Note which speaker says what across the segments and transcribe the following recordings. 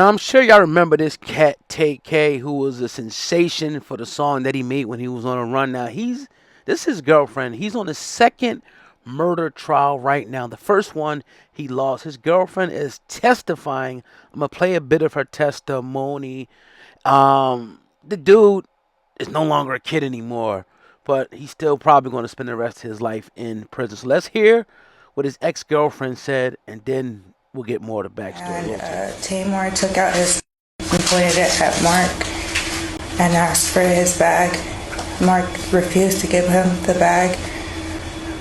Speaker 1: Now, I'm sure y'all remember this cat Tay-K, who was a sensation for the song that he made when he was on a run. Now this is his girlfriend. He's on the second murder trial right now. The first one he lost. His girlfriend is testifying. I'm gonna play a bit of her testimony. The dude is no longer a kid anymore, but he's still probably going to spend the rest of his life in prison. So let's hear what his ex-girlfriend said, and then we'll get more of the backstory.
Speaker 2: And Tamar took out his and pointed it at Mark and asked for his bag. Mark refused to give him the bag,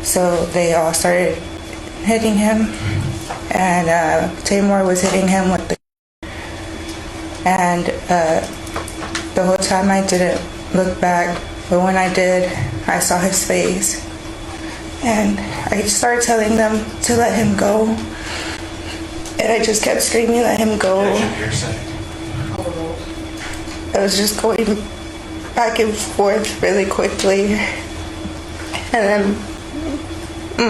Speaker 2: so they all started hitting him, and Tamar was hitting him with the and the whole time I didn't look back, but when I did, I saw his face, and I started telling them to let him go, and I just kept screaming, let him go. I was just going back and forth really quickly, and then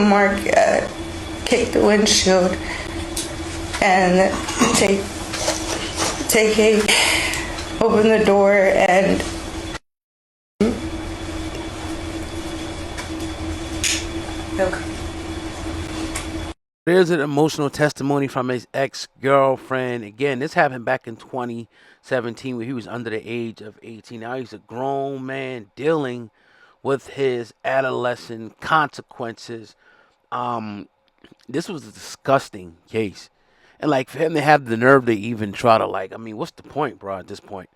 Speaker 2: Mark kicked the windshield, and Tay-K opened the door, and
Speaker 1: there's an emotional testimony from his ex-girlfriend. Again, this happened back in 2017 when he was under the age of 18. Now he's a grown man dealing with his adolescent consequences. This was a disgusting case. And like for him to have the nerve to even try to what's the point, bro, at this point?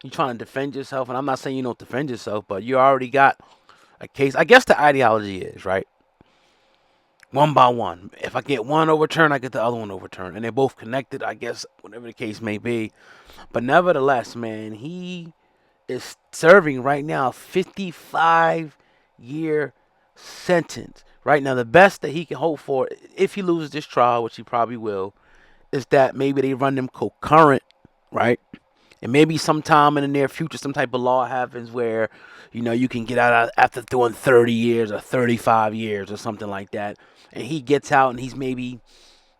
Speaker 1: You trying to defend yourself, and I'm not saying you don't defend yourself, but you already got a case. I guess the ideology is, right? One by one. If I get one overturned, I get the other one overturned. And they're both connected, I guess, whatever the case may be. But nevertheless, man, he is serving right now a 55-year sentence. Right now, the best that he can hope for, if he loses this trial, which he probably will, is that maybe they run them concurrent, right? And maybe sometime in the near future, some type of law happens where, you can get out after doing 30 years or 35 years or something like that. And he gets out and he's maybe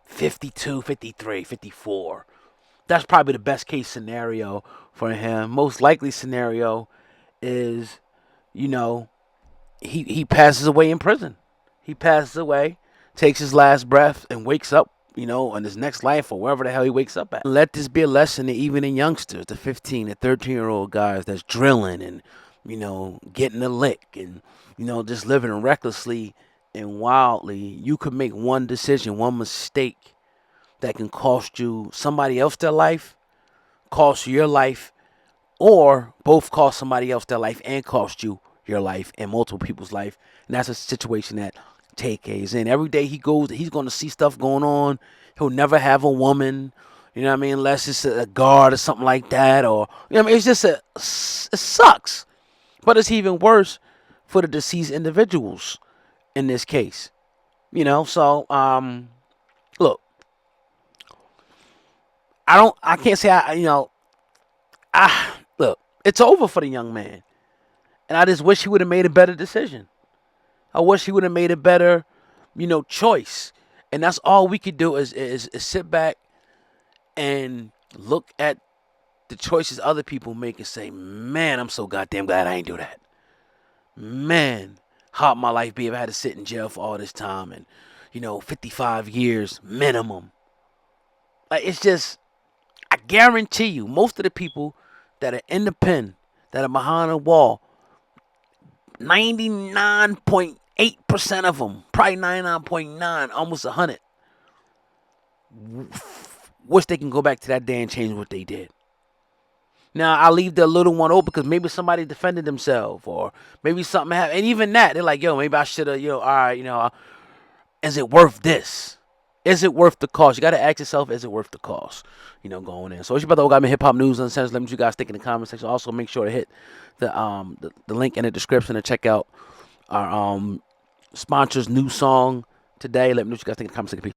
Speaker 1: 52, 53, 54. That's probably the best case scenario for him. Most likely scenario is, he passes away in prison. He passes away, takes his last breath, and wakes up in his next life or wherever the hell he wakes up at. Let this be a lesson to even in youngsters, the 15, the 13-year-old guys that's drilling and, getting a lick and, just living recklessly and wildly. You could make one decision, one mistake that can cost you somebody else their life, cost you your life, or both cost somebody else their life and cost you your life and multiple people's life. And that's a situation that Tay-K is in. Every day he goes, he's going to see stuff going on. He'll never have a woman, unless it's a guard or something like that. Or, it's just it sucks. But it's even worse for the deceased individuals in this case. So, look, I can't say look, it's over for the young man. And I just wish he would have made a better decision. I wish he would have made a better, choice. And that's all we could do is sit back and look at the choices other people make and say, man, I'm so goddamn glad I ain't do that. Man, how'd my life be if I had to sit in jail for all this time and, 55 years minimum. Like, it's just, I guarantee you, most of the people that are in the pen, that are behind a wall, 99.8% of them, probably 99.9, almost 100, wish they can go back to that day and change what they did. Now, I leave the little one open because maybe somebody defended themselves or maybe something happened. And even that, they're like, yo, maybe I should have, all right, is it worth this? Is it worth the cost? You got to ask yourself, is it worth the cost? Going in. So it's your brother Got Me Hip Hop News Uncensored. Let me know what you guys think in the comment section. Also, make sure to hit the link in the description and check out our sponsor's new song today. Let me know what you guys think in the comment section.